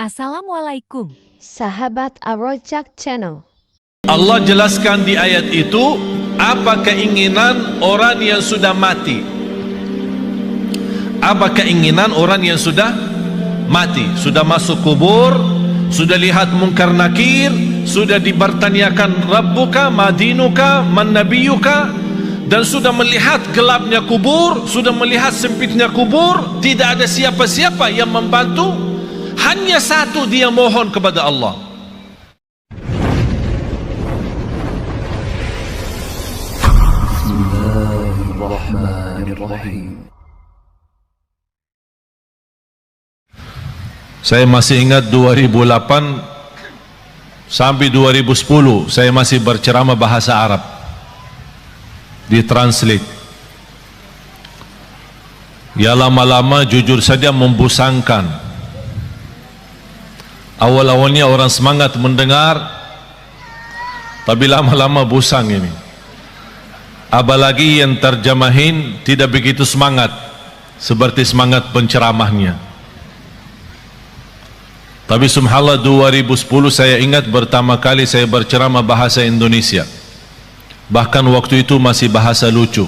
Assalamualaikum. Sahabat Ar-Rojak Channel. Allah jelaskan di ayat itu apa keinginan orang yang sudah mati. Apa keinginan orang yang sudah mati, sudah masuk kubur, sudah lihat mungkar nakir, sudah dibertanyakan Rabbuka, Madinuka, Man Nabiyuka, dan sudah melihat gelapnya kubur, sudah melihat sempitnya kubur, tidak ada siapa-siapa yang membantu, hanya satu dia mohon kepada Allah. Bismillahirrahmanirrahim. Saya masih ingat 2008 sampai 2010 saya masih berceramah bahasa Arab, ditranslate. Ya lama-lama jujur saja membusangkan. Awal-awalnya orang semangat mendengar, tapi lama-lama busang ini. Apalagi yang terjemahin tidak begitu semangat seperti semangat penceramahnya. Tapi subhanallah 2010 saya ingat pertama kali saya berceramah bahasa Indonesia. Bahkan waktu itu masih bahasa lucu.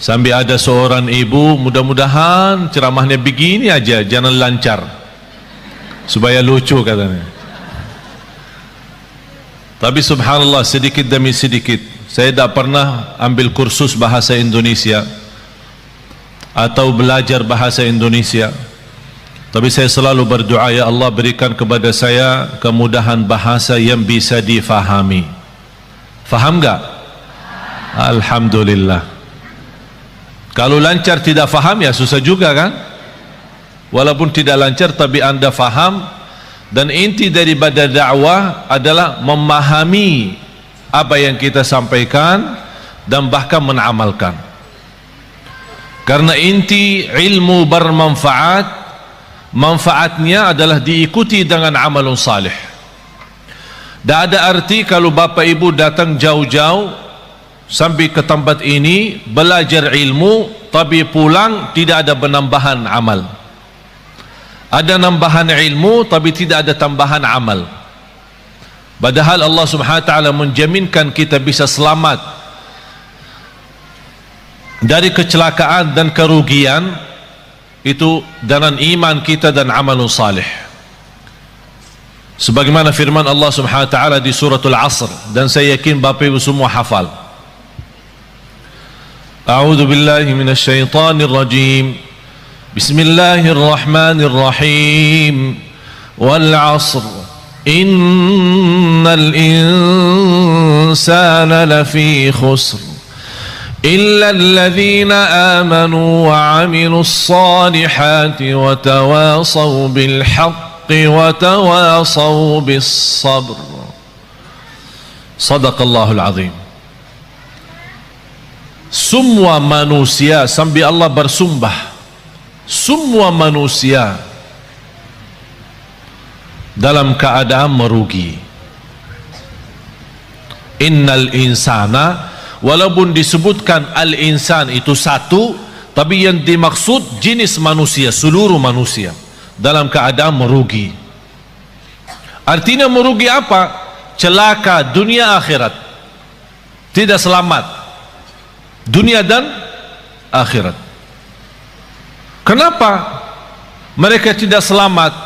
Sampai ada seorang ibu, mudah-mudahan ceramahnya begini aja, jangan lancar, supaya lucu katanya. Tapi subhanallah sedikit demi sedikit, saya tidak pernah ambil kursus bahasa Indonesia atau belajar bahasa Indonesia. Tapi saya selalu berdoa, ya Allah berikan kepada saya kemudahan bahasa yang bisa difahami. Faham enggak? Alhamdulillah. Kalau lancar tidak faham ya susah juga kan? Walaupun tidak lancar tapi anda faham, dan inti daripada dakwah adalah memahami apa yang kita sampaikan dan bahkan mengamalkan. Karena inti ilmu bermanfaat, manfaatnya adalah diikuti dengan amalun salih. Tak ada arti kalau bapa ibu datang jauh-jauh sampai ke tempat ini belajar ilmu tapi pulang tidak ada penambahan amal. Ada nambahan ilmu tapi tidak ada tambahan amal. Padahal Allah Subhanahu wa taala menjaminkan kita bisa selamat dari kecelakaan dan kerugian itu dengan iman kita dan amalun salih. Sebagaimana firman Allah Subhanahu wa taala di suratul Asr, dan saya yakin Bapak Ibu semua hafal. A'udzu billahi minasy syaithanir rajim. Bismillahirrahmanirrahim. Wal 'asr. Innal insana lafi khusr. إلا الذين آمنوا وعملوا الصالحات وتواصوا بالحق وتواصوا بالصبر. صدق الله العظيم. Semua manusia, sampai Allah bersumpah, semua manusia dalam keadaan merugi. Innal insana, walaupun disebutkan al-insan itu satu, tapi yang dimaksud jenis manusia, seluruh manusia dalam keadaan merugi. Artinya merugi apa? Celaka dunia akhirat, tidak selamat dunia dan akhirat. Kenapa mereka tidak selamat?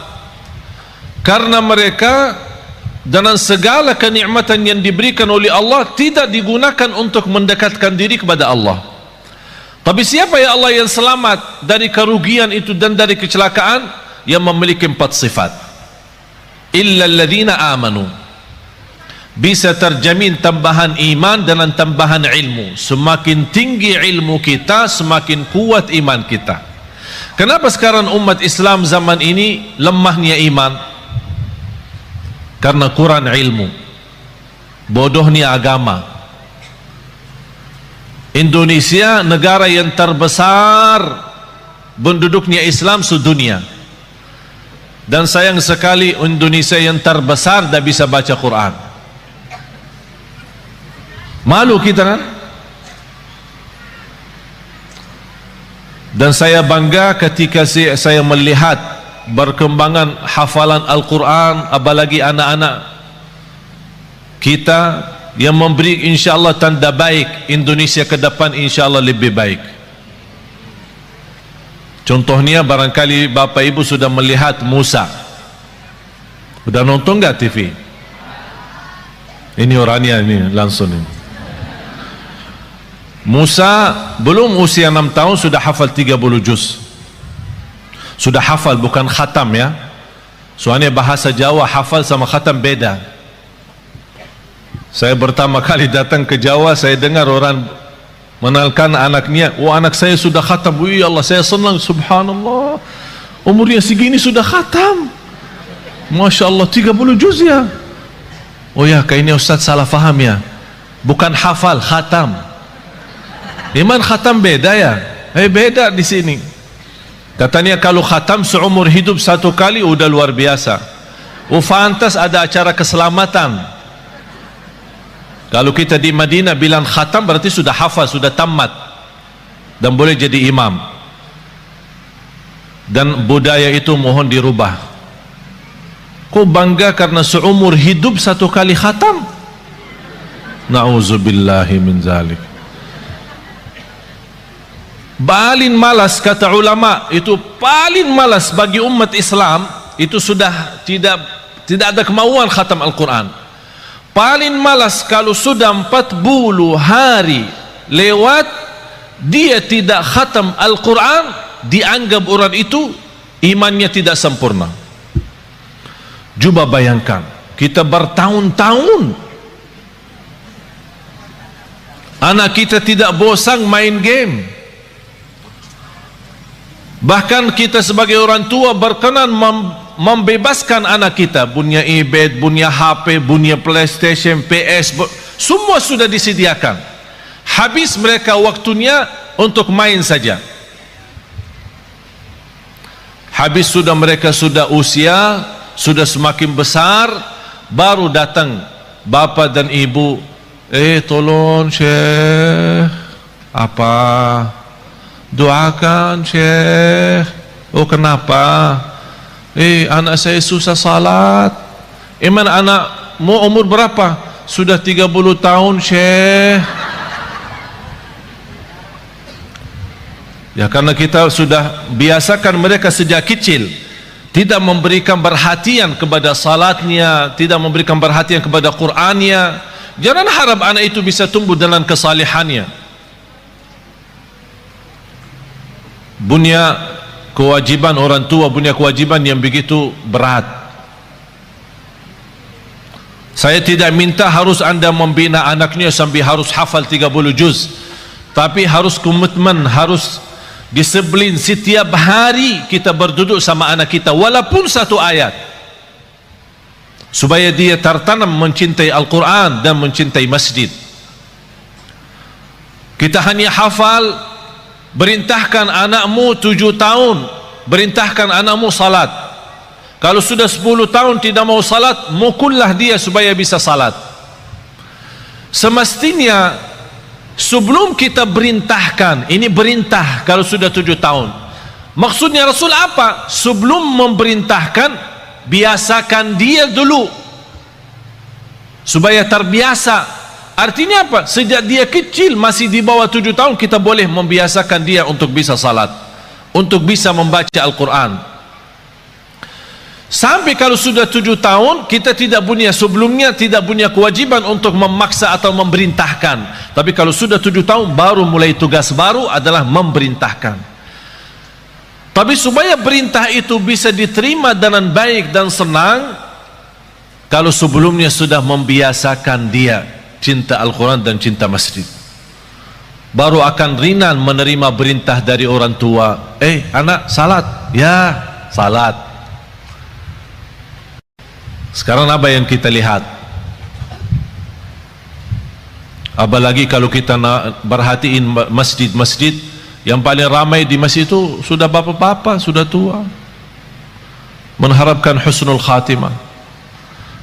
Karena mereka dengan segala kenikmatan yang diberikan oleh Allah tidak digunakan untuk mendekatkan diri kepada Allah. Tapi siapa ya Allah yang selamat dari kerugian itu dan dari kecelakaan? Yang memiliki 4 sifat. Illa alladhina amanu. Bisa terjamin tambahan iman dengan tambahan ilmu. Semakin tinggi ilmu kita, semakin kuat iman kita. Kenapa sekarang umat Islam zaman ini lemahnya iman? Karena kurang ilmu, bodohnya agama. Indonesia negara yang terbesar penduduknya Islam sedunia, dan sayang sekali Indonesia yang terbesar tidak bisa baca Quran. Malu kita kan? Dan saya bangga ketika saya melihat berkembangan hafalan Al-Quran, apalagi anak-anak kita yang memberi insyaAllah tanda baik. Indonesia ke depan insyaAllah lebih baik. Contohnya barangkali Bapak Ibu sudah melihat Musa. Sudah nonton nggak TV? Ini orangnya ini langsung ini. Musa belum usia 6 tahun sudah hafal 30 juz. Sudah hafal, bukan khatam ya. Soalnya bahasa Jawa hafal sama khatam beda. Saya pertama kali datang ke Jawa, saya dengar orang mengenalkan anaknya, "Oh, anak saya sudah khatam." Wih Allah, saya senang, subhanallah. Umurnya segini sudah khatam. Masya Allah, 30 juz ya. Oh ya, kayaknya Ustaz salah faham ya. Bukan hafal, khatam. Iman khatam beda ya? Beda di sini. Katanya kalau khatam seumur hidup satu kali udah luar biasa. Fantas ada acara keselamatan. Kalau kita di Madinah bilang khatam berarti sudah hafal, sudah tamat dan boleh jadi imam. Dan budaya itu mohon dirubah. Kok bangga karena seumur hidup satu kali khatam? Na'udzubillahi min zalik. Paling malas, kata ulama, itu paling malas bagi umat Islam itu sudah tidak ada kemauan khatam Al-Quran. Paling malas kalau sudah 40 hari lewat dia tidak khatam Al-Quran, dianggap orang itu imannya tidak sempurna. Coba bayangkan, kita bertahun-tahun anak kita tidak bosan main game. Bahkan kita sebagai orang tua berkenan membebaskan anak kita, punya iPad, punya HP, punya PlayStation, PS, semua sudah disediakan. Habis mereka waktunya untuk main saja. Habis sudah mereka sudah usia, sudah semakin besar, baru datang bapak dan ibu, tolong Syekh, apa? Doakan Syekh. Oh kenapa? Anak saya susah salat. Mana anakmu umur berapa? Sudah 30 tahun Syekh. Ya karena kita sudah biasakan mereka sejak kecil tidak memberikan perhatian kepada salatnya, tidak memberikan perhatian kepada Qur'annya. Jangan harap anak itu bisa tumbuh dengan kesalihannya. Punya kewajiban orang tua, punya kewajiban yang begitu berat. Saya tidak minta harus anda membina anaknya sampai harus hafal 30 juz, tapi harus komitmen, harus disiplin. Setiap hari kita berduduk sama anak kita walaupun satu ayat, supaya dia tertanam mencintai Al-Quran dan mencintai masjid. Kita hanya hafal. Berintahkan anakmu 7 tahun, berintahkan anakmu salat. Kalau sudah 10 tahun tidak mau salat, mukullah dia supaya bisa salat. Semestinya sebelum kita berintahkan, ini berintah kalau sudah 7 tahun. Maksudnya Rasul apa? Sebelum memerintahkan, biasakan dia dulu supaya terbiasa. Artinya apa? Sejak dia kecil, masih di bawah 7 tahun, kita boleh membiasakan dia untuk bisa salat, untuk bisa membaca Al-Quran. Sampai kalau sudah 7 tahun, kita tidak punya, sebelumnya tidak punya kewajiban untuk memaksa atau memerintahkan. Tapi kalau sudah 7 tahun, baru mulai tugas baru adalah memerintahkan. Tapi supaya perintah itu bisa diterima dengan baik dan senang, kalau sebelumnya sudah membiasakan dia cinta Al-Quran dan cinta masjid, baru akan ringan menerima perintah dari orang tua. Anak salat, ya salat. Sekarang apa yang kita lihat? Apalagi kalau kita perhatiin masjid-masjid, yang paling ramai di masjid itu sudah bapak-bapak, sudah tua, mengharapkan husnul khatimah.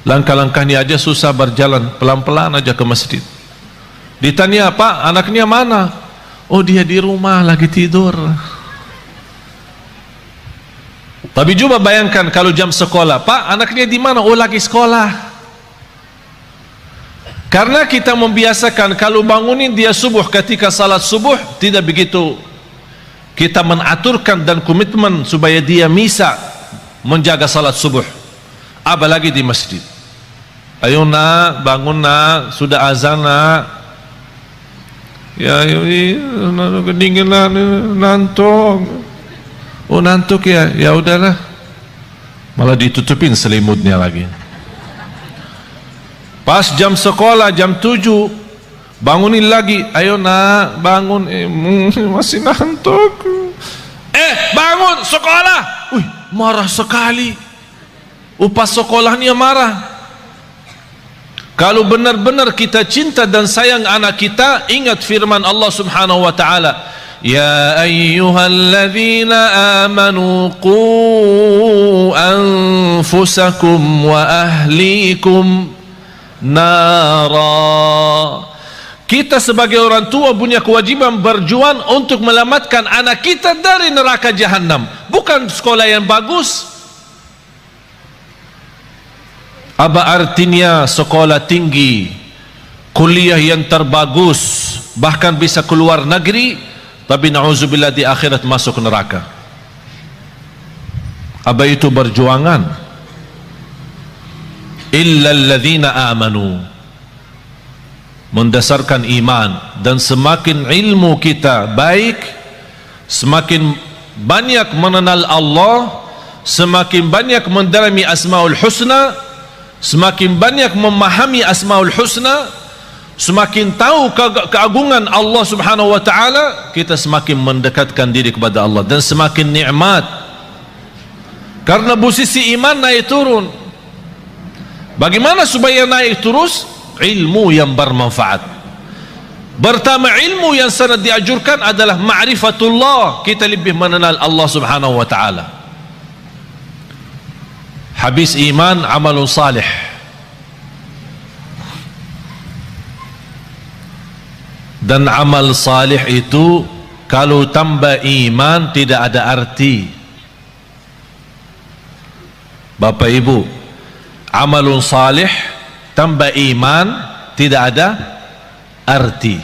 Langkah-langkahnya aja susah, berjalan pelan-pelan aja ke masjid. Ditanya, Pak, anaknya mana? Oh, dia di rumah lagi tidur. Tapi coba bayangkan kalau jam sekolah, Pak, anaknya di mana? Oh, lagi sekolah. Karena kita membiasakan kalau bangunin dia subuh, ketika salat subuh tidak begitu kita menaturkan dan komitmen supaya dia bisa menjaga salat subuh, apalagi di masjid. Ayo nak, bangun nak, sudah azan nak. Ya, kedinginan, nantuk. Oh, nantuk ya, ya udahlah. Malah ditutupin selimutnya lagi. Pas jam sekolah jam 7 bangunin lagi, ayo nak bangun, masih ngantuk. Bangun sekolah. Wih, marah sekali. Upas sekolahnya marah. Kalau benar-benar kita cinta dan sayang anak kita, ingat firman Allah Subhanahu wa taala, ya ayyuhalladzina amanu qu anfusakum wa ahlikum nara. Kita sebagai orang tua punya kewajiban berjuang untuk melamatkan anak kita dari neraka jahanam. Bukan sekolah yang bagus. Apa artinya sekolah tinggi, kuliah yang terbagus, bahkan bisa keluar negeri, tapi na'udzubillah di akhirat masuk neraka? Apa itu berjuangan? Illa alladzina amanu, mendasarkan iman. Dan semakin ilmu kita baik, semakin banyak mengenal Allah, semakin banyak mendalami asmaul husna, semakin banyak memahami asmaul husna, semakin tahu keagungan Allah Subhanahu wa taala, kita semakin mendekatkan diri kepada Allah dan semakin nikmat. Karena posisi iman naik turun. Bagaimana supaya naik terus? Ilmu yang bermanfaat. Pertama, ilmu yang sangat dianjurkan adalah ma'rifatullah. Kita lebih mengenal Allah Subhanahu wa taala. Habis iman, amalun salih. Dan amal salih itu kalau tambah iman tidak ada arti. Bapak Ibu, amalun salih tambah iman tidak ada arti.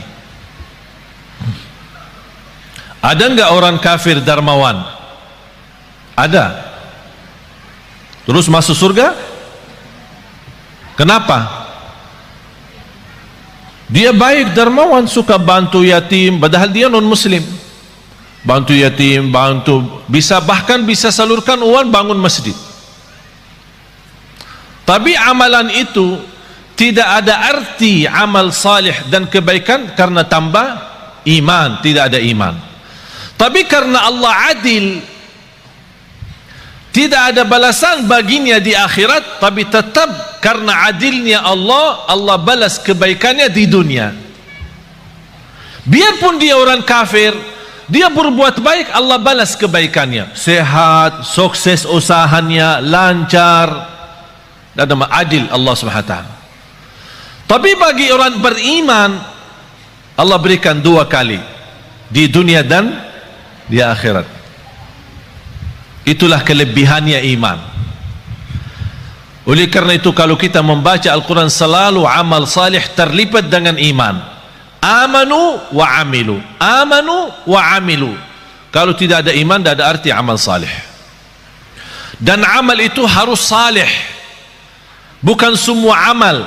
Ada enggak orang kafir dermawan? Ada. Terus masuk surga? Kenapa? Dia baik, dermawan, suka bantu yatim, padahal dia non muslim. Bantu yatim, bantu, bahkan bisa salurkan uang bangun masjid. Tapi amalan itu tidak ada arti amal salih dan kebaikan karena tambah iman, tidak ada iman. Tapi karena Allah adil, tidak ada balasan baginya di akhirat, tapi tetap karena adilnya Allah, Allah balas kebaikannya di dunia. Biarpun dia orang kafir, dia berbuat baik, Allah balas kebaikannya. Sehat, sukses usahanya, lancar. Dan adil Allah SWT. Tapi bagi orang beriman, Allah berikan 2 kali, di dunia dan di akhirat. Itulah kelebihannya iman. Oleh karena itu kalau kita membaca Al-Quran, selalu amal salih terlibat dengan iman. Amanu wa amilu, amanu wa amilu. Kalau tidak ada iman, tidak ada arti amal salih. Dan amal itu harus salih. Bukan semua amal.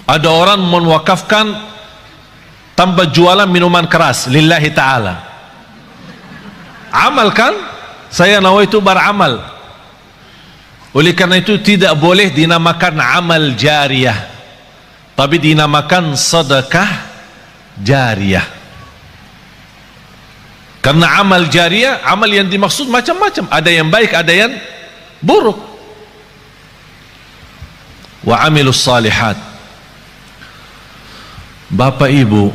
Ada orang mewakafkan tanpa jualan minuman keras lillahi ta'ala. Amal kan? Saya nawaitu beramal. Oleh karena itu tidak boleh dinamakan amal jariyah, tapi dinamakan sedekah jariyah. Karena amal jariyah, amal yang dimaksud macam-macam. Ada yang baik, ada yang buruk. Wa amilus salihat. Bapak Ibu,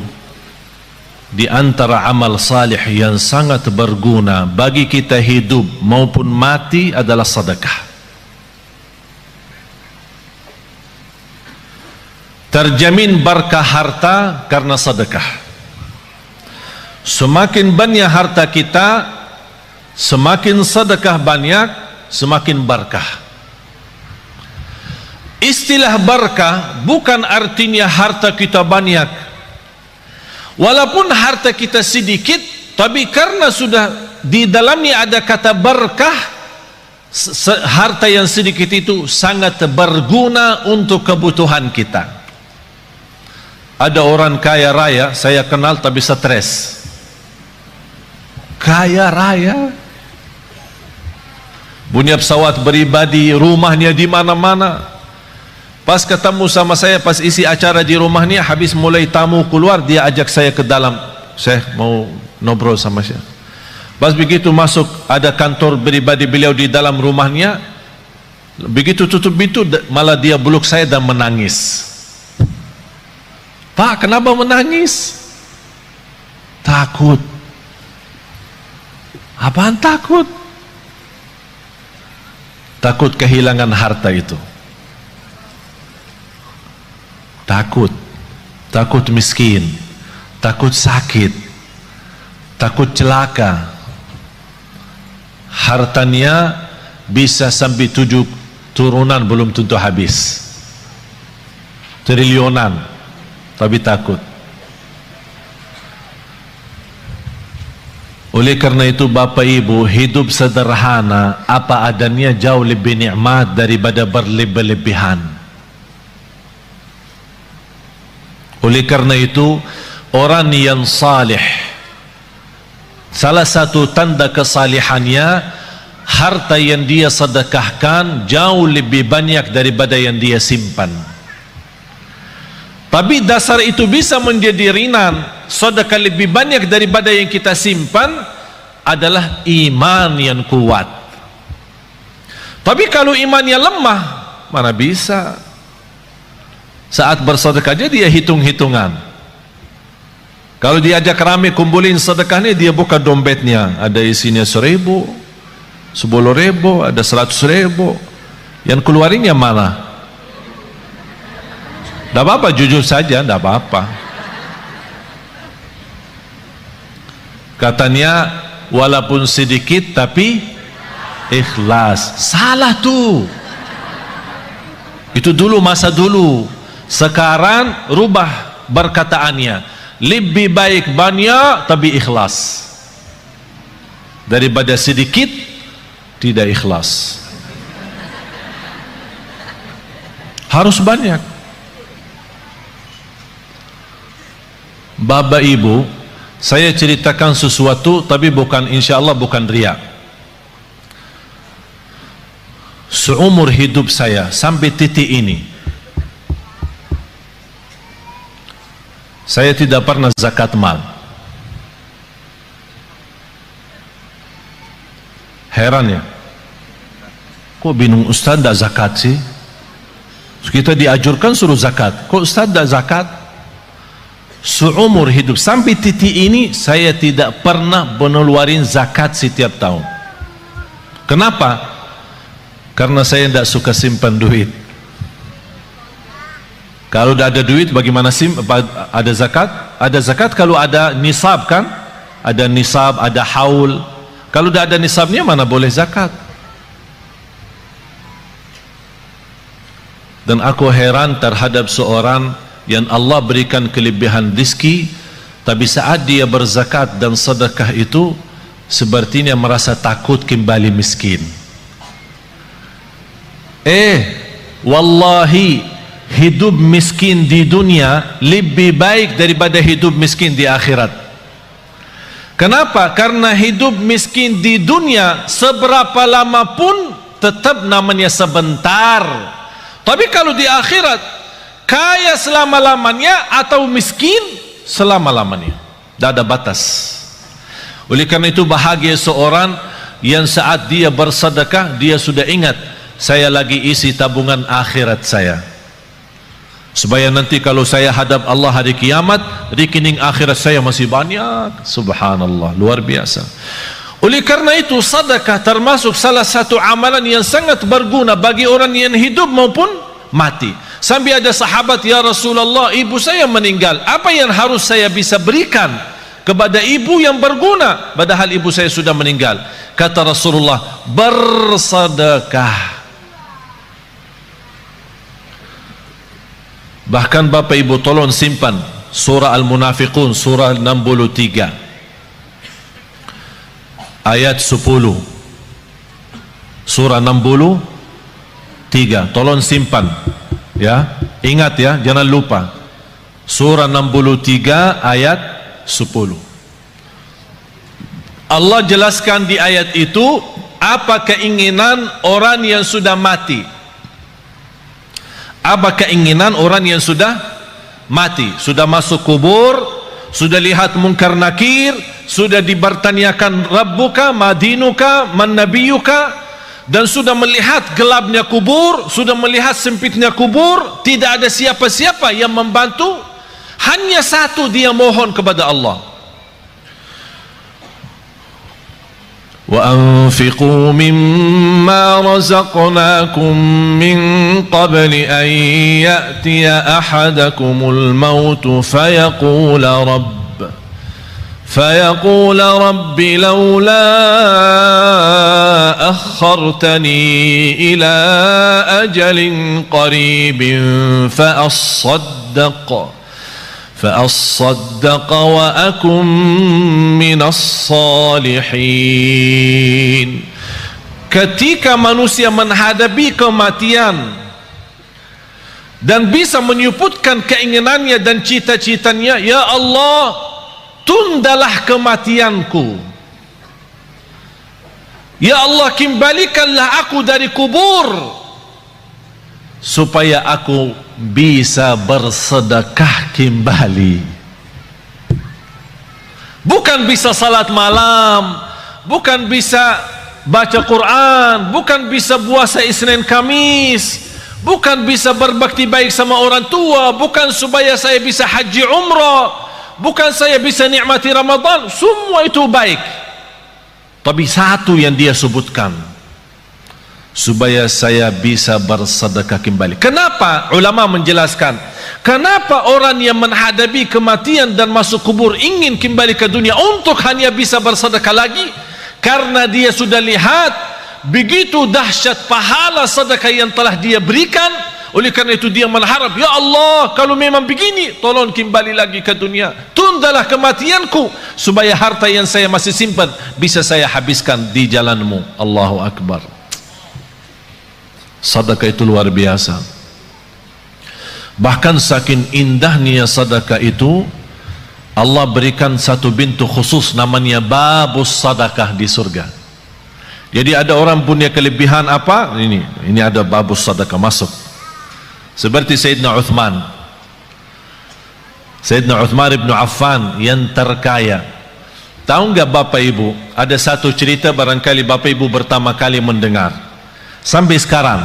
di antara amal salih yang sangat berguna bagi kita hidup maupun mati adalah sedekah. Terjamin berkah harta karena sedekah. Semakin banyak harta kita, Semakin sedekah banyak, semakin berkah. Istilah berkah bukan artinya harta kita banyak. Walaupun harta kita sedikit, tapi karena sudah di dalamnya ada kata berkah, harta yang sedikit itu sangat berguna untuk kebutuhan kita. Ada orang kaya raya, saya kenal tapi stres. Kaya raya, punya pesawat pribadi, rumahnya di mana-mana. Pas ketemu sama saya, pas isi acara di rumahnya, habis mulai tamu keluar, dia ajak saya ke dalam. Saya mau ngobrol sama saya. Pas begitu masuk, ada kantor pribadi beliau di dalam rumahnya. Begitu tutup pintu, malah dia peluk saya dan menangis. Pak, kenapa menangis? Takut. Apaan takut? Takut kehilangan harta itu. Takut miskin, takut sakit, takut celaka. Hartanya bisa sampai 7 turunan belum tentu habis, triliunan, tapi takut. Oleh karena itu Bapak Ibu, hidup sederhana apa adanya jauh lebih nikmat daripada berlebih-lebihan. Oleh karena itu, orang yang salih, salah satu tanda kesalihannya, harta yang dia sedekahkan jauh lebih banyak daripada yang dia simpan. Tapi dasar itu bisa menjadi ringan, sedekah lebih banyak daripada yang kita simpan adalah iman yang kuat. Tapi kalau imannya lemah, mana bisa? Saat bersedekah aja dia hitung-hitungan. Kalau diajak rame kumpulin sedekahnya, dia buka dompetnya, ada isinya 1.000, 10.000, ada 100.000. Yang keluarinnya mana? Tidak apa-apa, jujur saja, tidak apa-apa. Katanya walaupun sedikit tapi ikhlas. Salah tuh. Itu dulu, masa dulu. Sekarang rubah perkataannya, lebih baik banyak tapi ikhlas daripada sedikit tidak ikhlas. Harus banyak. Bapak Ibu, saya ceritakan sesuatu tapi bukan, insyaallah bukan riya. Seumur hidup saya sampai titik ini, saya tidak pernah zakat mal. Heran ya, kok bingung Ustaz tidak zakat sih? Kita diajurkan suruh zakat, kok Ustaz tidak zakat? Seumur hidup sampai titik ini saya tidak pernah mengeluarkan zakat setiap tahun. Kenapa? Karena saya tidak suka simpan duit. Kalau tidak ada duit, bagaimana ada zakat? Ada zakat kalau ada nisab kan? Ada nisab, ada haul. Kalau tidak ada nisabnya, mana boleh zakat? Dan aku heran terhadap seorang yang Allah berikan kelebihan rezeki, tapi saat dia berzakat dan sedekah itu, sepertinya merasa takut kembali miskin. Wallahi, hidup miskin di dunia lebih baik daripada hidup miskin di akhirat. Kenapa? Karena hidup miskin di dunia seberapa lama pun tetap namanya sebentar. Tapi kalau di akhirat, kaya selama-lamanya atau miskin selama-lamanya, tidak ada batas. Oleh karena itu bahagia seorang yang saat dia bersedekah, dia sudah ingat, saya lagi isi tabungan akhirat saya, supaya nanti kalau saya hadap Allah hari kiamat, rekening akhirat saya masih banyak. Subhanallah, luar biasa. Oleh karena itu sedekah termasuk salah satu amalan yang sangat berguna bagi orang yang hidup maupun mati. Sampai ada sahabat, ya Rasulullah, ibu saya meninggal, apa yang harus saya bisa berikan kepada ibu yang berguna, padahal ibu saya sudah meninggal. Kata Rasulullah, bersedekah. Bahkan Bapak Ibu tolong simpan surah Al-Munafiqun, surah 63 ayat 10. Surah 63, tolong simpan ya, ingat ya, jangan lupa. Surah 63 ayat 10. Allah jelaskan di ayat itu apa keinginan orang yang sudah mati. Apa keinginan orang yang sudah mati, sudah masuk kubur, sudah lihat munkar nakir, sudah dibertanyakan Rabbuka, Madinuka, Man Nabiyuka, dan sudah melihat gelapnya kubur, sudah melihat sempitnya kubur, tidak ada siapa-siapa yang membantu, hanya satu dia mohon kepada Allah. وَأَنْفِقُوا مِمَّا رَزَقْنَاكُمْ مِنْ قَبْلِ أَنْ يَأْتِيَ أَحَدَكُمُ الْمَوْتُ فيقول رب لولا أخرتني إلى أجل قريب فأصدق وأكن من الصالحين. Ketika manusia menghadapi kematian dan bisa menyebutkan keinginannya dan cita-citanya, ya Allah, tundalah kematianku, ya Allah, kembalikanlah aku dari kubur supaya aku bisa bersedekah kembali. Bukan bisa salat malam, bukan bisa baca Quran, bukan bisa puasa Isnin Kamis, bukan bisa berbakti baik sama orang tua, bukan supaya saya bisa haji umrah, bukan saya bisa nikmati Ramadan. Semua itu baik, tapi satu yang dia sebutkan, supaya saya bisa bersedekah kembali. Kenapa? Ulama menjelaskan, kenapa orang yang menghadapi kematian dan masuk kubur ingin kembali ke dunia untuk hanya bisa bersedekah lagi? Karena dia sudah lihat begitu dahsyat pahala sedekah yang telah dia berikan. Oleh karena itu dia mengharap, ya Allah, kalau memang begini, tolong kembali lagi ke dunia, tundalah kematianku supaya harta yang saya masih simpan bisa saya habiskan di jalanmu. Allahu Akbar. Sedekah itu luar biasa. Bahkan saking indahnya sedekah itu, Allah berikan satu pintu khusus namanya babus sedekah di surga. Jadi ada orang punya kelebihan apa? Ini ada babus sedekah masuk. Seperti Sayyidina Uthman. Sayyidina Uthman ibn Affan yang terkaya. Tahu enggak Bapak Ibu, ada satu cerita barangkali Bapak Ibu pertama kali mendengar. Sampai sekarang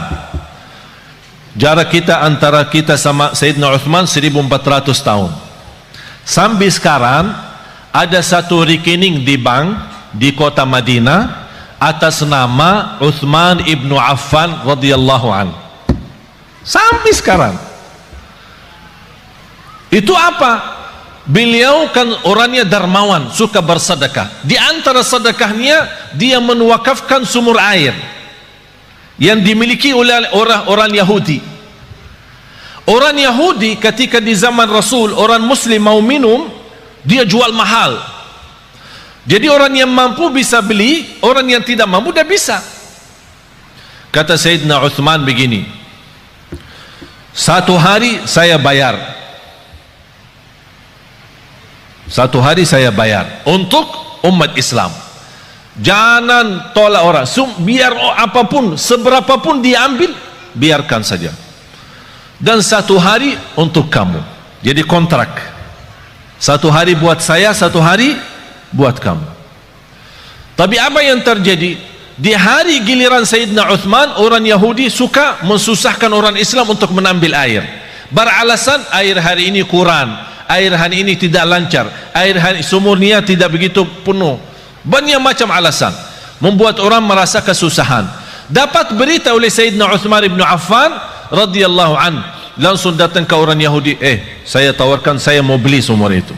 jarak kita antara kita sama Sayyidina Uthman 1400 tahun. Sampai sekarang ada satu rekening di bank di kota Madinah atas nama Uthman ibn Affan radhiyallahu an. Sampai sekarang. Itu apa? Beliau kan orangnya dermawan, suka bersedekah. Di antara sedekahnya dia menwakafkan sumur air yang dimiliki oleh orang Yahudi. Orang Yahudi ketika di zaman Rasul, orang Muslim mau minum, dia jual mahal. Jadi orang yang mampu bisa beli, orang yang tidak mampu tidak bisa. Kata Sayyidina Uthman begini, satu hari saya bayar, satu hari saya bayar untuk umat Islam. Jangan tolak orang, biar apapun, seberapapun diambil, biarkan saja. Dan satu hari untuk kamu. Jadi kontrak, satu hari buat saya, satu hari buat kamu. Tapi apa yang terjadi? Di hari giliran Sayyidina Uthman, orang Yahudi suka mensusahkan orang Islam untuk menambil air. Beralasan air hari ini kurang, air hari ini tidak lancar, air hari sumurnya tidak begitu penuh. Banyak macam alasan membuat orang merasa kesusahan. Dapat berita oleh Sayyidina Uthman ibn Affan radhiyallahu an, langsung datang ke orang Yahudi, saya tawarkan, saya mau beli sumur itu.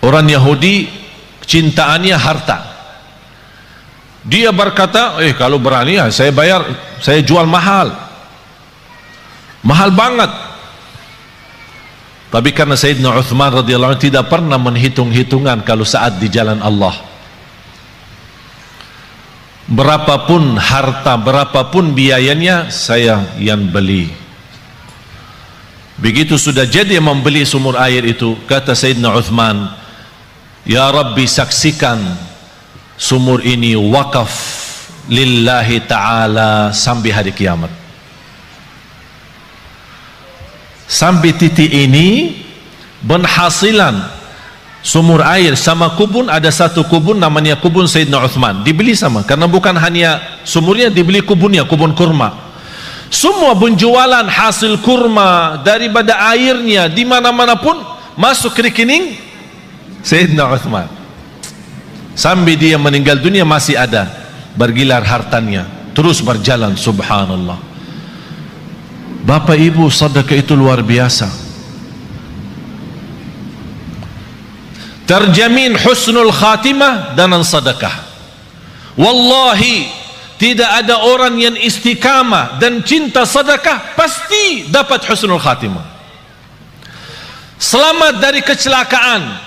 Orang Yahudi cintaannya harta. Dia berkata, kalau berani ya saya bayar, saya jual mahal. Mahal banget. Tapi karena Sayyidina Uthman radhiyallahu anhu tidak pernah menghitung-hitungan kalau saat di jalan Allah. Berapapun harta, berapapun biayanya, saya yang beli. Begitu sudah jadi membeli sumur air itu, kata Sayyidina Uthman, ya Rabbi, saksikan sumur ini wakaf lillahi ta'ala sampai hari kiamat. Sampai titik ini penghasilan sumur air sama kubun, ada satu kubun namanya kubun Sayyidina Uthman, dibeli sama, karena bukan hanya sumurnya, dibeli kubunnya, kubun kurma. Semua penjualan hasil kurma daripada airnya di mana-mana pun masuk ke rekening Sayyidina Uthman. Sampai dia meninggal dunia masih ada bergilar hartanya, terus berjalan. Subhanallah. Bapak ibu, sedekah itu luar biasa. Terjamin husnul khatimah dengan sedekah. Wallahi tidak ada orang yang istiqamah dan cinta sedekah pasti dapat husnul khatimah. Selamat dari kecelakaan,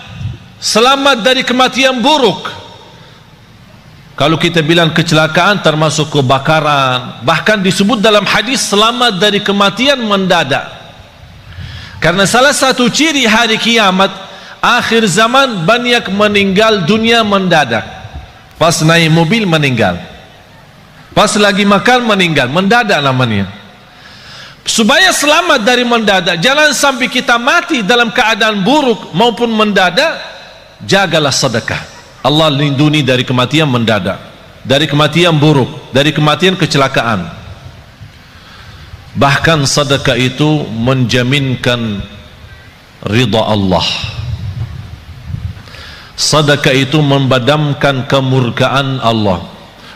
selamat dari kematian buruk. Kalau kita bilang kecelakaan termasuk kebakaran, bahkan disebut dalam hadis selamat dari kematian mendadak. Karena salah satu ciri hari kiamat, akhir zaman, banyak meninggal dunia mendadak. Pas naik mobil meninggal, pas lagi makan meninggal, mendadak namanya. Supaya selamat dari mendadak, jangan sampai kita mati dalam keadaan buruk maupun mendadak, jagalah sedekah. Allah lindungi dari kematian mendadak, dari kematian buruk, dari kematian kecelakaan. Bahkan sedekah itu menjaminkan ridha Allah. Sedekah itu membadamkan kemurkaan Allah.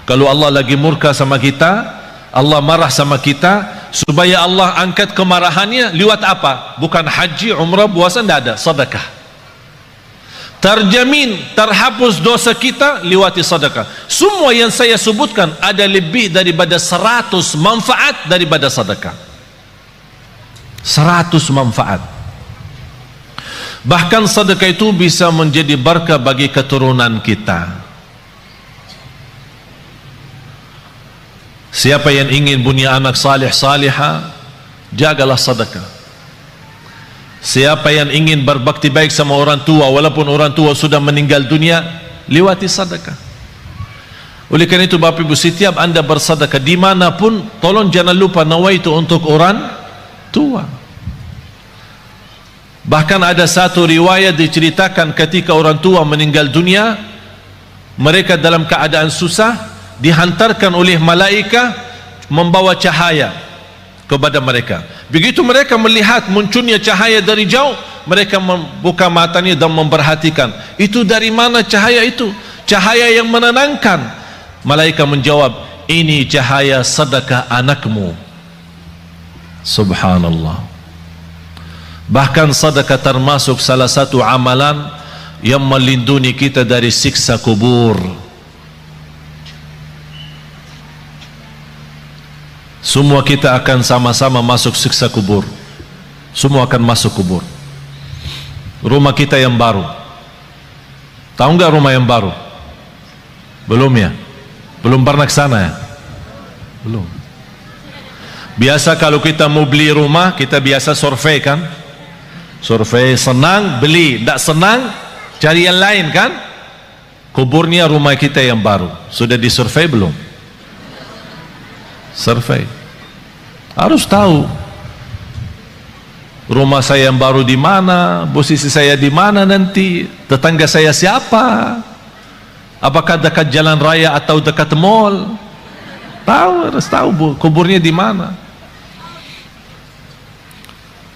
Kalau Allah lagi murka sama kita, Allah marah sama kita, supaya Allah angkat kemarahannya lewat apa? Bukan haji, umrah, puasa, tidak ada, sedekah. Terjamin terhapus dosa kita lewati sedekah. Semua yang saya sebutkan ada lebih daripada 100 manfaat daripada sedekah. 100 manfaat. Bahkan sedekah itu bisa menjadi berkah bagi keturunan kita. Siapa yang ingin punya anak salih salihah, jagalah sedekah. Siapa yang ingin berbakti baik sama orang tua, walaupun orang tua sudah meninggal dunia, lewati sedekah. Oleh karena itu Bapak Ibu, setiap anda bersedekah dimanapun, tolong jangan lupa nawaitu untuk orang tua. Bahkan ada satu riwayat diceritakan ketika orang tua meninggal dunia, mereka dalam keadaan susah, dihantarkan oleh malaikat membawa cahaya kepada mereka. Begitu mereka melihat munculnya cahaya dari jauh, mereka membuka matanya dan memperhatikan, itu dari mana cahaya itu? Cahaya yang menenangkan. Malaikat menjawab, ini cahaya sedekah anakmu. Subhanallah. Bahkan sedekah termasuk salah satu amalan yang melindungi kita dari siksa kubur. Semua kita akan sama-sama masuk siksa kubur. Semua akan masuk kubur. Rumah kita yang baru, tahu nggak rumah yang baru? Belum ya? Belum pernah ke sana ya? Belum. Biasa kalau kita mau beli rumah, kita biasa survei kan? Survei, senang beli, tidak senang cari yang lain kan? Kuburnya rumah kita yang baru. Sudah disurvei belum? Survei. Harus tahu rumah saya yang baru di mana, posisi saya di mana nanti, tetangga saya siapa, apakah dekat jalan raya atau dekat mall. Tahu, harus tahu kuburnya di mana.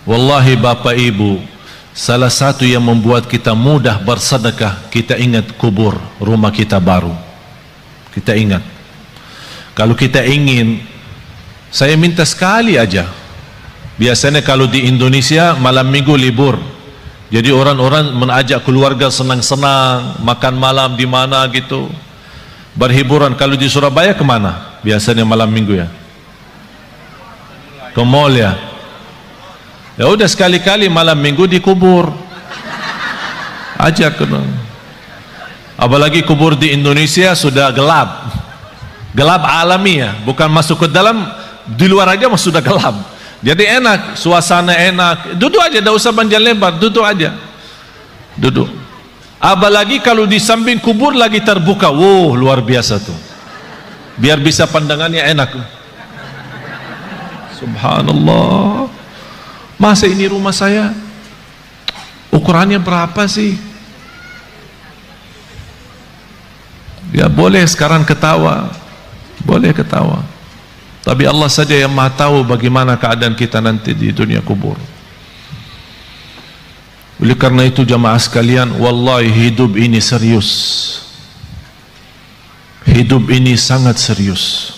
Wallahi Bapak Ibu, salah satu yang membuat kita mudah bersedekah, kita ingat kubur rumah kita baru. Kita ingat. Kalau kita ingin, saya minta sekali aja. Biasanya kalau di Indonesia malam minggu libur, Jadi orang-orang mengajak keluarga senang-senang, makan malam di mana gitu, berhiburan. Kalau di Surabaya kemana biasanya malam minggu ya? Ke mall ya? Ya udah, sekali-kali malam minggu di kubur, ajak. Apalagi kubur di Indonesia sudah gelap, gelap alami ya, bukan masuk ke dalam, di luar aja sudah gelap. Jadi enak, suasana enak, duduk aja, tidak usah panjang lebar, duduk aja, duduk. Apalagi kalau di samping kubur lagi terbuka, wow, luar biasa tuh, biar bisa pandangannya enak. Subhanallah, masa ini rumah saya ukurannya berapa sih? Ya boleh sekarang ketawa, boleh ketawa, tapi Allah saja yang maha tahu bagaimana keadaan kita nanti di dunia kubur. Oleh karena itu jamaah sekalian, wallahi hidup ini serius, hidup ini sangat serius.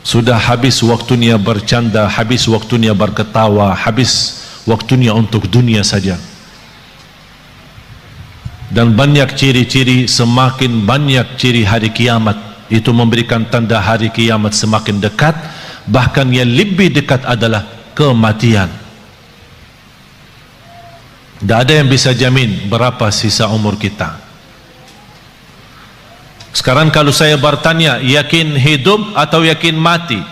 Sudah habis waktunya bercanda, habis waktunya berketawa, habis waktunya untuk dunia saja. Dan banyak ciri-ciri, semakin banyak ciri hari kiamat, itu memberikan tanda hari kiamat semakin dekat. Bahkan yang lebih dekat adalah kematian. Tidak ada yang bisa jamin berapa sisa umur kita. Sekarang kalau saya bertanya, yakin hidup atau yakin mati?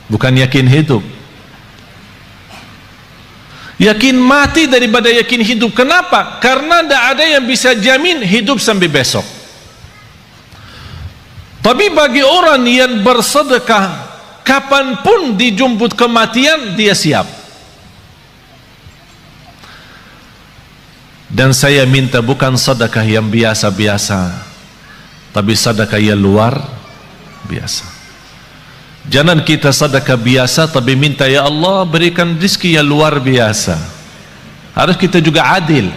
Bukan yakin hidup, yakin mati daripada yakin hidup. Kenapa? Karena tidak ada yang bisa jamin hidup sampai besok. Tapi bagi orang yang bersedekah, kapanpun dijemput kematian, dia siap. Dan saya minta bukan sedekah yang biasa-biasa, tapi sedekah yang luar biasa. Jangan kita sedekah biasa tapi minta, ya Allah berikan rezeki yang luar biasa. Harus kita juga adil,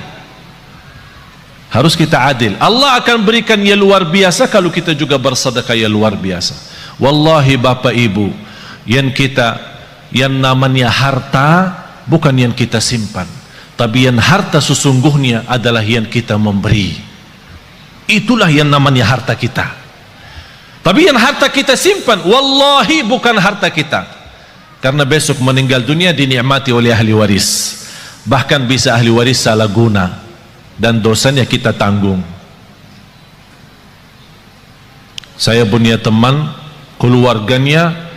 harus kita adil. Allah akan berikan yang luar biasa kalau kita juga bersedekah yang luar biasa. Wallahi Bapak Ibu, yang namanya harta bukan yang kita simpan, tapi yang harta sesungguhnya adalah yang kita memberi. Itulah yang namanya harta kita. Tapi yang harta kita simpan, wallahi bukan harta kita, karena besok meninggal dunia dinikmati oleh ahli waris. Bahkan bisa ahli waris salah guna dan dosanya kita tanggung. Saya punya teman, keluarganya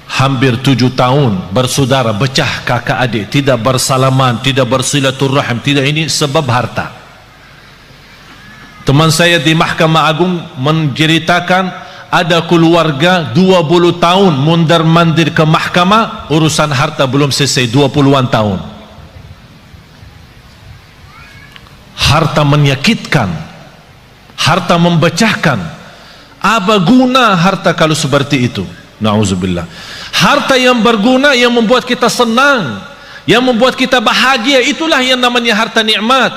hampir 7 tahun bersaudara, pecah kakak adik, tidak bersalaman, tidak bersilaturahim, tidak, ini sebab harta. Teman saya di Mahkamah Agung menceritakan ada keluarga 20 tahun mondar-mandir ke mahkamah, urusan harta belum selesai, 20-an tahun. Harta menyakitkan, harta memecahkan. Apa guna harta kalau seperti itu? Na'udzubillah. Harta yang berguna, yang membuat kita senang, yang membuat kita bahagia, itulah yang namanya harta nikmat.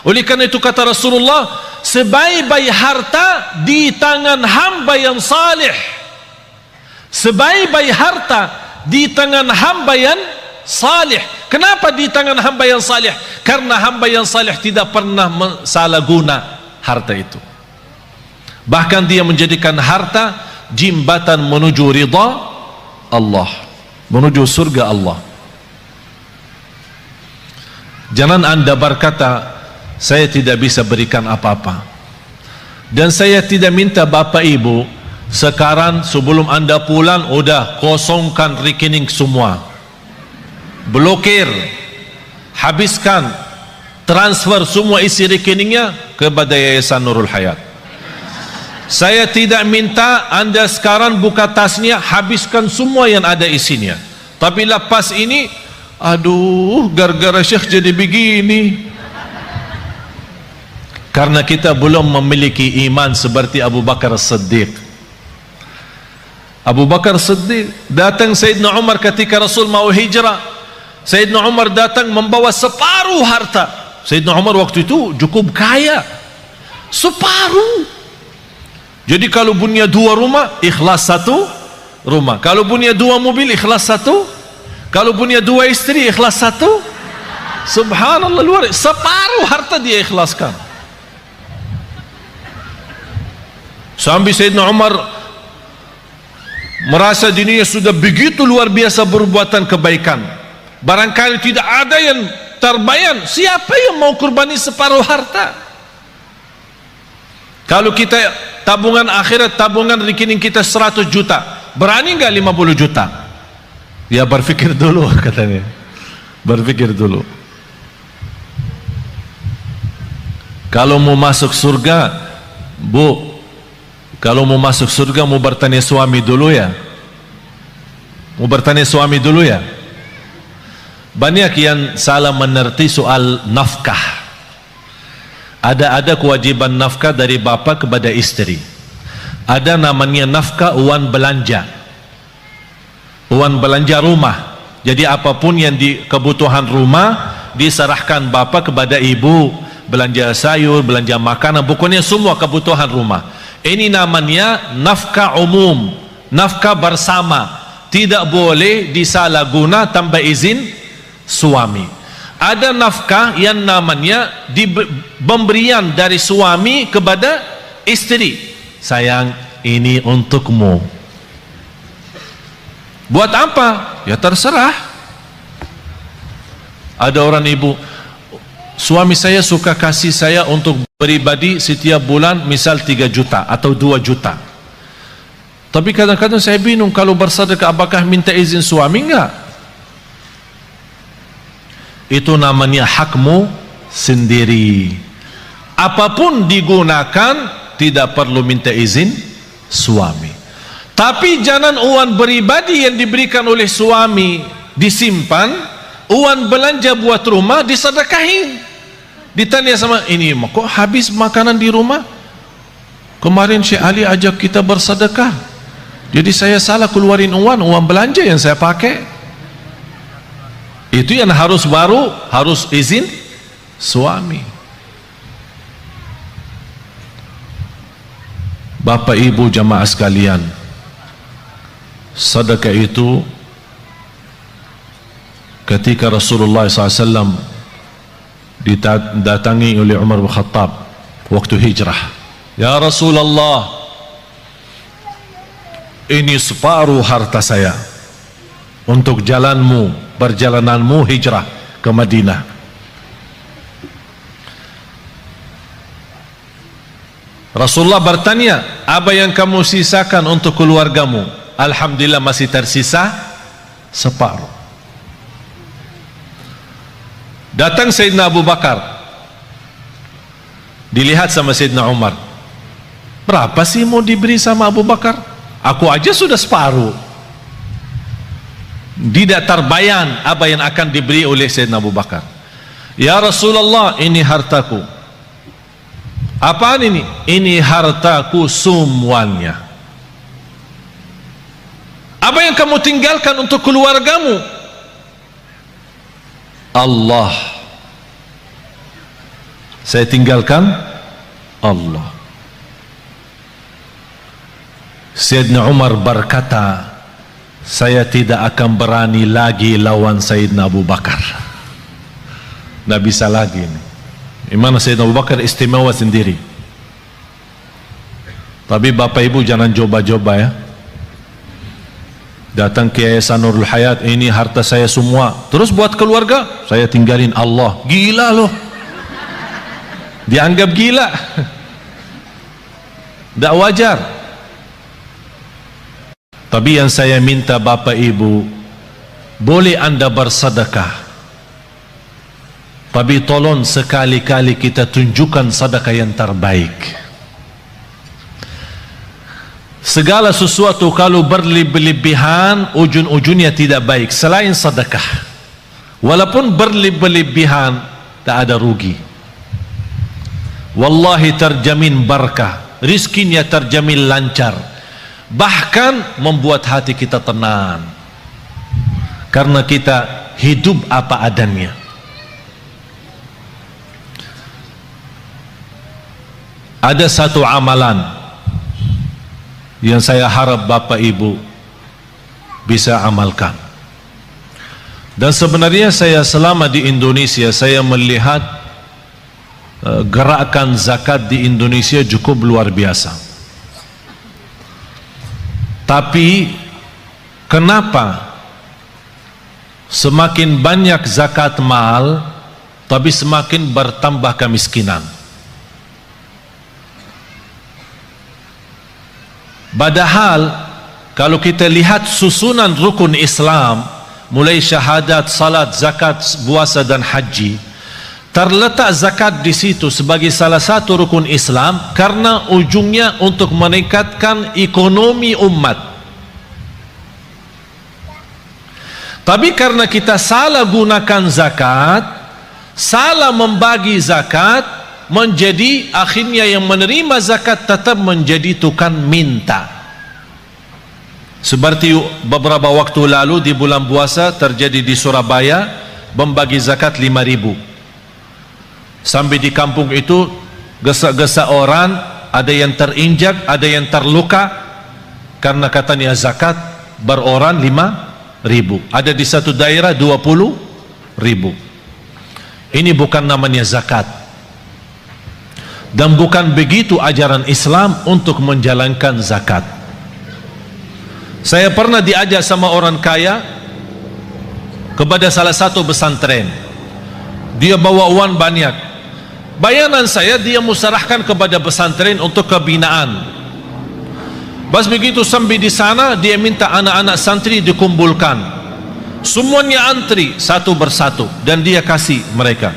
Oleh karena itu kata Rasulullah, sebaik-baik harta di tangan hamba yang salih. Sebaik-baik harta di tangan hamba yang salih. Kenapa di tangan hamba yang salih? Karena hamba yang salih tidak pernah salah guna harta itu. Bahkan dia menjadikan harta jembatan menuju ridha Allah, menuju surga Allah. Jangan anda berkata, saya tidak bisa berikan apa-apa. Dan saya tidak minta Bapak Ibu sekarang sebelum anda pulang udah kosongkan rekening semua, blokir, habiskan, transfer semua isi rekeningnya kepada Yayasan Nurul Hayat. Saya tidak minta anda sekarang buka tasnya, habiskan semua yang ada isinya. Tapi lepas ini, aduh, gara-gara Syekh jadi begini. Karena kita belum memiliki iman seperti Abu Bakar Siddiq. Abu Bakar Siddiq datang Sayyidina Umar ketika Rasul mau hijrah. Sayyidina Umar datang membawa separuh harta. Sayyidina Umar waktu itu cukup kaya, separuh. Jadi kalau punya 2 rumah, ikhlas 1 rumah. Kalau punya 2 mobil, ikhlas 1 Kalau punya 2 istri, ikhlas 1. Subhanallah, luar separuh harta dia ikhlaskan. Sampai Sayyidina Umar merasa dirinya sudah begitu luar biasa perbuatan kebaikan. Barangkali tidak ada yang terbayang, siapa yang mau kurbani separuh harta? Kalau kita tabungan akhirat, tabungan rekening kita 100 juta, berani nggak 50 juta? Ya berpikir dulu, katanya. Berpikir dulu. Kalau mau masuk surga, Bu, kalau mau masuk surga mau bertanya suami dulu ya. Mau bertanya suami dulu ya. Banyak yang salah mengerti soal nafkah. Ada kewajiban nafkah dari bapa kepada istri. Ada namanya nafkah uang belanja. Uang belanja rumah. Jadi apapun yang di kebutuhan rumah diserahkan bapa kepada ibu. Belanja sayur, belanja makanan, pokoknya semua kebutuhan rumah. Ini namanya nafkah umum, nafkah bersama. Tidak boleh disalahguna tanpa izin suami. Ada nafkah yang namanya pemberian dari suami kepada istri. Sayang, ini untukmu. Buat apa? Ya terserah. Ada orang ibu, suami saya suka kasih saya untuk pribadi setiap bulan misal 3 juta atau 2 juta. Tapi kadang-kadang saya bingung, kalau bersedekah apakah minta izin suami? Enggak. Itu namanya hakmu sendiri. Apapun digunakan tidak perlu minta izin suami. Tapi jangan uang pribadi yang diberikan oleh suami disimpan, uang belanja buat rumah disedekahin. Ditanya sama ini, kok habis makanan di rumah? Kemarin Syekh Ali ajak kita bersedekah, jadi saya salah keluarin uang belanja yang saya pakai. Itu yang harus izin suami. Bapak ibu jamaah sekalian, sedekah itu ketika Rasulullah SAW didatangi oleh Umar bin Khattab waktu hijrah, ya Rasulullah, ini separuh harta saya untuk perjalananmu hijrah ke Madinah. Rasulullah bertanya, apa yang kamu sisakan untuk keluargamu? Alhamdulillah masih tersisa separuh. Datang Sayyidina Abu Bakar, dilihat sama Sayyidina Umar, berapa sih mau diberi sama Abu Bakar? Aku aja sudah separuh. Tidak terbayang apa yang akan diberi oleh Sayyidina Abu Bakar. Ya Rasulullah, ini hartaku. Apaan ini? Ini hartaku semuanya. Apa yang kamu tinggalkan untuk keluargamu? Allah. Saya tinggalkan Allah. Sayyidina Umar berkata, saya tidak akan berani lagi lawan Sayyidina Abu Bakar. Tidak bisa lagi. Gimana Sayyidina Abu Bakar istimewa sendiri. Tapi bapak ibu jangan coba-coba ya. Datang ke Yayasan Nurul Hayat, ini harta saya semua, terus buat keluarga saya tinggalin Allah. Gila loh, dianggap gila. Tidak wajar. Tapi yang saya minta bapak ibu, boleh anda bersedekah, tapi tolong sekali-kali kita tunjukkan sedekah yang terbaik. Segala sesuatu kalau berlebihan ujung-ujungnya tidak baik selain sedekah. Walaupun berlebihan tak ada rugi. Wallahi terjamin barakah, rizkinya terjamin lancar, bahkan membuat hati kita tenang karena kita hidup apa adanya. Ada satu amalan yang saya harap bapak ibu bisa amalkan. Dan sebenarnya saya selama di Indonesia, saya melihat gerakan zakat di Indonesia cukup luar biasa. Tapi kenapa semakin banyak zakat mal, tapi semakin bertambah kemiskinan? Padahal kalau kita lihat susunan rukun Islam, mulai syahadat, salat, zakat, puasa dan haji, terletak zakat di situ sebagai salah satu rukun Islam karena ujungnya untuk meningkatkan ekonomi umat. Tapi karena kita salah gunakan zakat, salah membagi zakat, menjadi akhirnya yang menerima zakat tetap menjadi tukang minta. Seperti beberapa waktu lalu di bulan puasa terjadi di Surabaya, membagi zakat 5.000. Sampai di kampung itu gesa-gesa orang, ada yang terinjak, ada yang terluka karena katanya zakat beroran 5.000. Ada di satu daerah 20.000. Ini bukan namanya zakat. Dan bukan begitu ajaran Islam untuk menjalankan zakat. Saya pernah diajak sama orang kaya kepada salah satu pesantren. Dia bawa uang banyak. Bayanan saya, dia musarahkan kepada pesantren untuk kebinaan. Pas begitu sampai di sana, dia minta anak-anak santri dikumpulkan. Semuanya antri satu persatu dan dia kasih mereka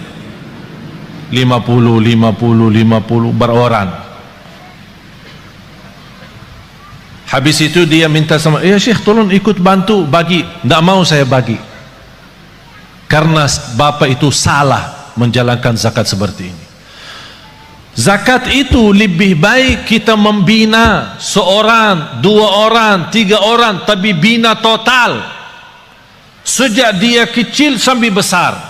50 beroran. Habis itu dia minta sama, ya Syekh tolong ikut bantu bagi. Tidak mau saya bagi, karena bapak itu salah menjalankan zakat seperti ini. Zakat itu lebih baik kita membina seorang, 2 orang, 3 orang, tapi bina total sejak dia kecil sampai besar.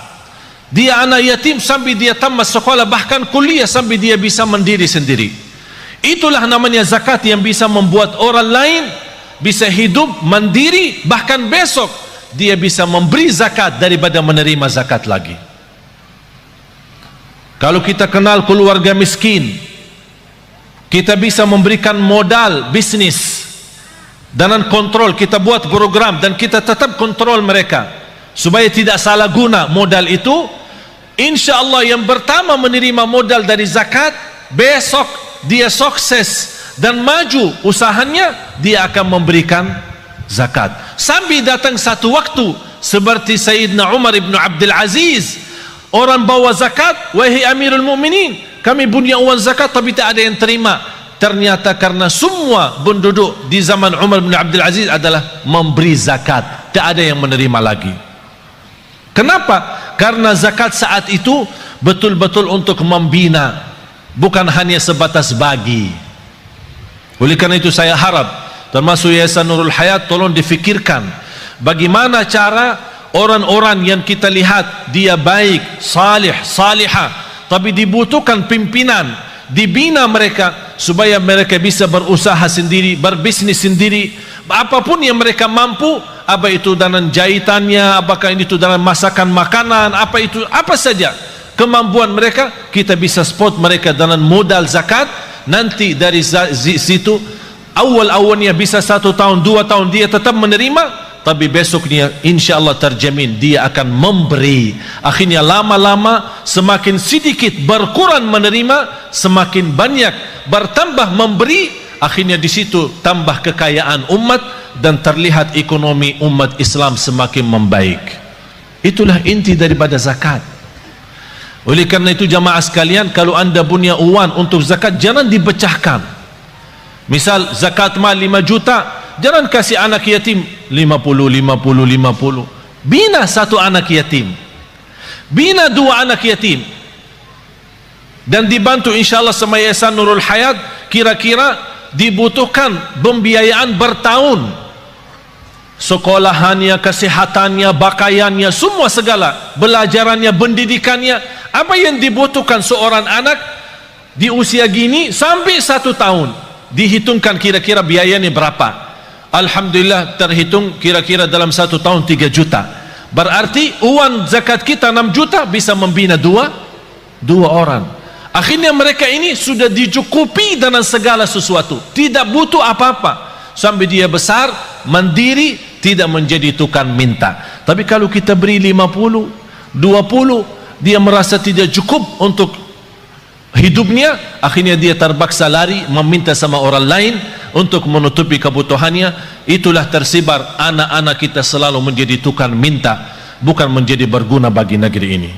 Dia anak yatim sampai dia tamat sekolah, bahkan kuliah sampai dia bisa mandiri sendiri. Itulah namanya zakat yang bisa membuat orang lain bisa hidup mandiri, bahkan besok dia bisa memberi zakat daripada menerima zakat lagi. Kalau kita kenal keluarga miskin, kita bisa memberikan modal bisnis dengan kontrol. Kita buat program dan kita tetap kontrol mereka supaya tidak salah guna modal itu. Insya Allah yang pertama menerima modal dari zakat, besok dia sukses dan maju usahanya, dia akan memberikan zakat. Sampai datang satu waktu seperti Sayyidina Umar ibn Abdul Aziz, orang bawa zakat, wahai Amirul Mukminin, kami punya uang zakat tapi tak ada yang terima. Ternyata karena semua penduduk di zaman Umar bin Abdul Aziz adalah memberi zakat, tak ada yang menerima lagi. Kenapa? Karena zakat saat itu betul-betul untuk membina, bukan hanya sebatas bagi. Oleh karena itu saya harap termasuk Yayasan Nurul Hayat tolong difikirkan bagaimana cara orang-orang yang kita lihat dia baik, salih, salihah, tapi dibutuhkan pimpinan, dibina mereka supaya mereka bisa berusaha sendiri, berbisnis sendiri, apapun yang mereka mampu, apa itu dalam jahitannya, apakah itu dalam masakan makanan, apa itu, apa saja kemampuan mereka, kita bisa support mereka dalam modal zakat. Nanti dari situ awal-awalnya bisa 1 tahun 2 tahun dia tetap menerima, tapi besoknya insya Allah terjamin dia akan memberi. Akhirnya lama-lama semakin sedikit berkurang menerima, semakin banyak bertambah memberi. Akhirnya di situ tambah kekayaan umat dan terlihat ekonomi umat Islam semakin membaik. Itulah inti daripada zakat. Oleh karena itu jamaah sekalian, kalau anda punya uang untuk zakat, jangan dipecahkan. Misal zakat mal 5 juta, jangan kasih anak yatim 50. Bina 1 anak yatim, bina 2 anak yatim, dan dibantu insyaAllah sama Yayasan Nurul Hayat. Kira-kira dibutuhkan pembiayaan bertahun, sekolahannya, kesehatannya, pakaiannya, semua segala, belajarannya, pendidikannya, apa yang dibutuhkan seorang anak di usia gini sampai 1 tahun, dihitungkan kira-kira biayanya berapa. Alhamdulillah terhitung kira-kira dalam 1 tahun 3 juta. Berarti uang zakat kita 6 juta bisa membina dua orang. Akhirnya mereka ini sudah dicukupi dengan segala sesuatu, tidak butuh apa-apa. Sampai dia besar, mandiri, tidak menjadi tukang minta. Tapi kalau kita beri 50, 20, dia merasa tidak cukup untuk hidupnya, akhirnya dia terpaksa lari meminta sama orang lain untuk menutupi kebutuhannya. Itulah tersebar anak-anak kita selalu menjadi tukang minta, bukan menjadi berguna bagi negeri ini.